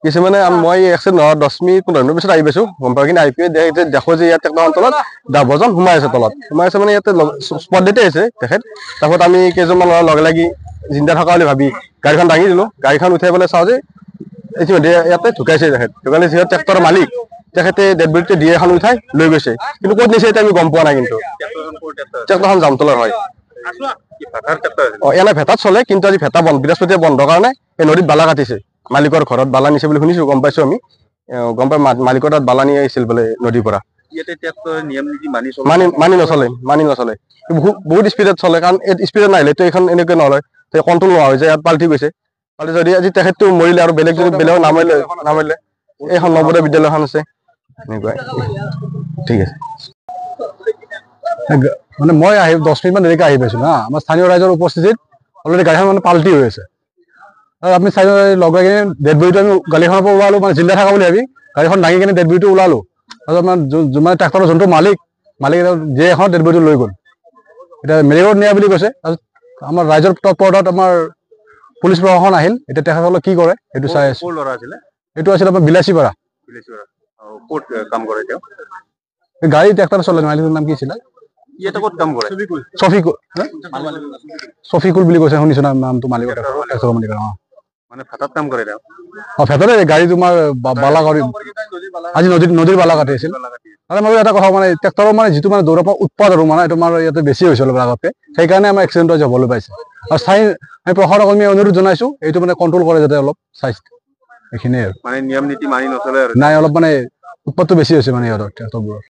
কিছু মানে মই একচেপ্ট নহয় 10 মিনিট 15 মিনিট পিছত আহি পাইছো গম পাই কিনে আহি পিনে দেখো যে ইয়াত ট্ৰেক্টৰৰ তলত 10 জন সোমাই আছে তলত সোমাই আছে মানে ইয়াতে স্পট ডেটে আছে তেখেত তাৰপিছত আমি কেইজনমান ল'ৰা লগে লাগি জিন্দা থকা বুলি ভাবি গাড়ীখন দাঙি দিলো গাড়ীখন উঠাই পেলাই চাওঁ যে ইতিমধ্যে ইয়াতে ঢুকাইছে তেখেত ঢুকালে যিহেতু ট্ৰেক্টৰৰ মালিক তেখেতে ডেড বডিতে দিয়ে এখন উঠাই লৈ গৈছে কিন্তু ক'ত নিছে এতিয়া আমি গম পোৱা নাই কিন্তু ট্ৰেক্টৰখন জামতলৰ হয় এনে ভেটাত চলে কিন্তু আজি ভেটা বৃহস্পতিয়ে বন্ধ কাৰণে এই নদীত বালা কাটিছে মালিকৰ ঘৰত বালা নিছে বুলি শুনিছো গম পাইছো আমি গম পাই মালিকৰ তাত বালা নিয়ে আহিছিল বোলে নদীৰ পৰা মানি নচলে বহুত স্পীডত চলে কাৰণ স্পীডত নাহিলেতো এইখন এনেকৈ নলয় কণ্ট্ৰল নোহোৱা হৈ যায় ইয়াত পাল্টি গৈছে পাল্টি যদি আজি তেখেতটো মৰিলে আৰু বেলেগ যদি বেলেগ নামাৰিলে এইখন নৱোদয় বিদ্যালয়খন আছে এনেকুৱাই ঠিক আছে মানে মই 10 মিনিটমান দেৰিকৈ আহি পাইছো না আমাৰ স্থানীয় ৰাইজৰ উপস্থিতিত অলৰেডি গাড়ীখন মানে পাল্টি হৈ আছে আৰু আমি চাই লগাই কিনে ডেড বডিটো আমি গাড়ীখনৰ পৰা ওলালো মানে জিন্দা থকা বুলি ভাবি গাড়ীখন দাঙি কিনে ডেড বডিটো ওলালো তাৰপিছত মানে ট্ৰেক্টৰৰ যোনটো মালিক যে এখন ডেড বডিটো লৈ গ'ল এতিয়া মেডিকেলত নিয়া বুলি কৈছে তাৰপিছত আমাৰ ৰাইজৰ তৎপৰতাত আমাৰ পুলিচ প্ৰশাসন আহিল এতিয়া তেখেতসকলে কি কৰে সেইটো চাই আছো এইটো আছিল আমাৰ বিলাচীপাৰা গাড়ী ট্ৰেক্টৰ চলে মালিকৰ নাম কি আছিলে চফিকুল বুলি কৈছে শুনিছো নামটো মালিকৰ ভেটৰে গাড়ী তোমাৰ বালা কৰি আজি নদীৰ বালা কাটি আছিল মই এটা কথা মানে ট্ৰেক্টৰৰ মানে যিটো মানে দৌৰৰ পৰা উৎপাদ আৰু মানে এইটো আমাৰ ইয়াতে বেছি হৈছে অলপ আগতকে সেইকাৰণে আমাৰ এক্সিডেণ্ট হ'বলৈ পাইছে আৰু স্থায়ী আমি প্ৰশাসনক আমি অনুৰোধ জনাইছো এইটো মানে কণ্ট্ৰল কৰে যাতে অলপ চাই এইখিনিয়ে আৰু মানে নিয়ম নীতি মানি নচলে নাই অলপ মানে উৎপাদটো বেছি হৈছে মানে সিহঁতৰ ট্ৰেক্টৰবোৰৰ